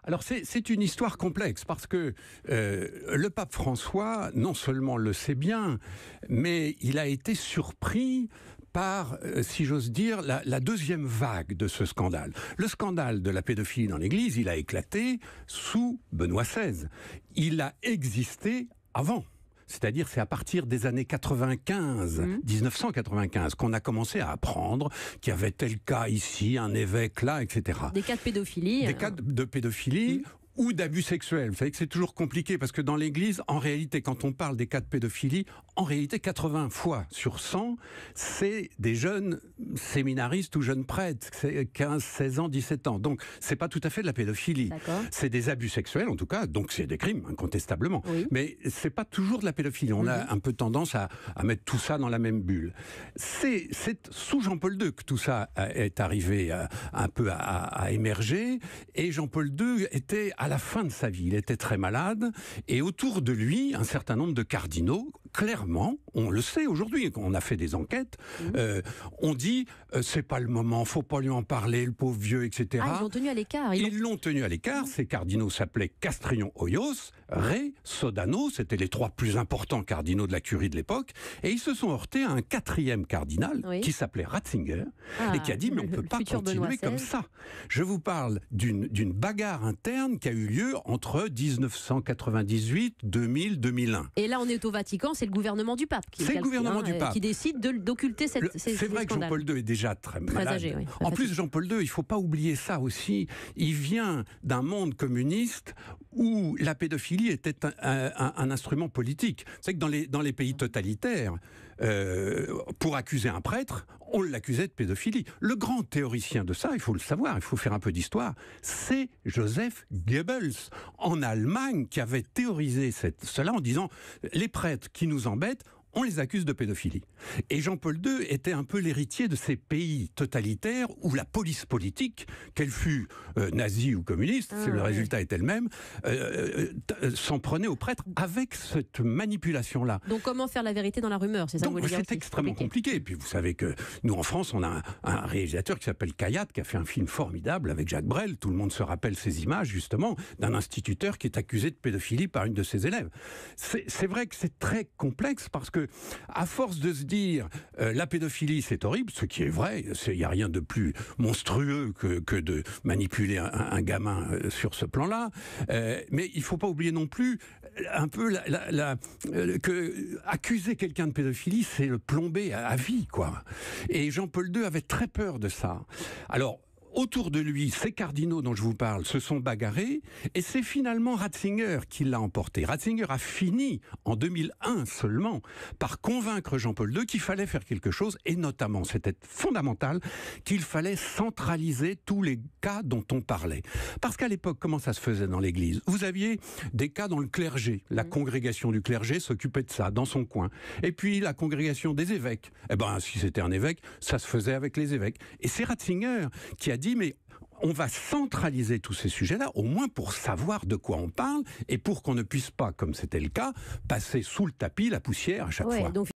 Alors c'est une histoire complexe parce que le pape François, non seulement le sait bien, mais il a été surpris par, si j'ose dire, la deuxième vague de ce scandale. Le scandale de la pédophilie dans l'Église, il a éclaté sous Benoît XVI. Il a existé avant. C'est-à-dire, c'est à partir des années 1995, qu'on a commencé à apprendre qu'il y avait tel cas ici, un évêque là, etc. Des cas de pédophilie. Des cas de pédophilie ou d'abus sexuels. Vous savez que c'est toujours compliqué parce que dans l'Église, en réalité, quand on parle des cas de pédophilie, en réalité, 80 fois sur 100, c'est des jeunes séminaristes ou jeunes prêtres, 15, 16 ans, 17 ans. Donc, c'est pas tout à fait de la pédophilie. C'est des abus sexuels, en tout cas, donc c'est des crimes, incontestablement. Oui. Mais c'est pas toujours de la pédophilie. On a un peu tendance à mettre tout ça dans la même bulle. C'est sous Jean-Paul II que tout ça est arrivé un peu à émerger, et Jean-Paul II était à la fin de sa vie, il était très malade, et autour de lui, un certain nombre de cardinaux, clairement, on le sait aujourd'hui, on a fait des enquêtes, on dit, c'est pas le moment, faut pas lui en parler, le pauvre vieux, etc. Ah, ils l'ont tenu à l'écart. Ils l'ont tenu à l'écart, ces cardinaux s'appelaient Castrillon Hoyos, Ré, Sodano, c'était les trois plus importants cardinaux de la curie de l'époque, et ils se sont heurtés à un quatrième cardinal, qui s'appelait Ratzinger, et qui a dit, mais on peut pas continuer comme ça. Je vous parle d'une bagarre interne qui a eu lieu entre 1998, 2000, 2001. Et là, on est au Vatican, c'est le gouvernement du pape qui décide d'occulter ces scandales. C'est vrai que Jean-Paul II est déjà très malade. Âgé, oui, en plus, Jean-Paul II, il ne faut pas oublier ça aussi, il vient d'un monde communiste où la pédophilie était un instrument politique. C'est que dans les pays totalitaires, pour accuser un prêtre, on l'accusait de pédophilie. Le grand théoricien de ça, il faut le savoir, il faut faire un peu d'histoire, c'est Joseph Goebbels, en Allemagne, qui avait théorisé cela en disant « les prêtres qui nous embêtent, on les accuse de pédophilie ». Et Jean-Paul II était un peu l'héritier de ces pays totalitaires où la police politique, qu'elle fût nazie ou communiste, le résultat était le même, s'en prenait aux prêtres avec cette manipulation-là. Donc comment faire la vérité dans la rumeur, c'est ça que vous voulez dire? C'est extrêmement compliqué. Et puis vous savez que nous en France, on a un réalisateur qui s'appelle Kayat, qui a fait un film formidable avec Jacques Brel. Tout le monde se rappelle ces images justement d'un instituteur qui est accusé de pédophilie par une de ses élèves. C'est vrai que c'est très complexe parce que à force de se dire la pédophilie c'est horrible, ce qui est vrai, il n'y a rien de plus monstrueux que de manipuler un gamin sur ce plan-là, mais il ne faut pas oublier non plus un peu que accuser quelqu'un de pédophilie, c'est le plomber à vie, quoi. Et Jean-Paul II avait très peur de ça. Alors, autour de lui, ces cardinaux dont je vous parle se sont bagarrés, et c'est finalement Ratzinger qui l'a emporté. Ratzinger a fini, en 2001 seulement, par convaincre Jean-Paul II qu'il fallait faire quelque chose, et notamment, c'était fondamental, qu'il fallait centraliser tous les cas dont on parlait. Parce qu'à l'époque, comment ça se faisait dans l'Église? Vous aviez des cas dans le clergé. La congrégation du clergé s'occupait de ça, dans son coin. Et puis, la congrégation des évêques. Eh ben, si c'était un évêque, ça se faisait avec les évêques. Et c'est Ratzinger qui a dit, mais on va centraliser tous ces sujets-là, au moins pour savoir de quoi on parle, et pour qu'on ne puisse pas, comme c'était le cas, passer sous le tapis la poussière à chaque fois. Donc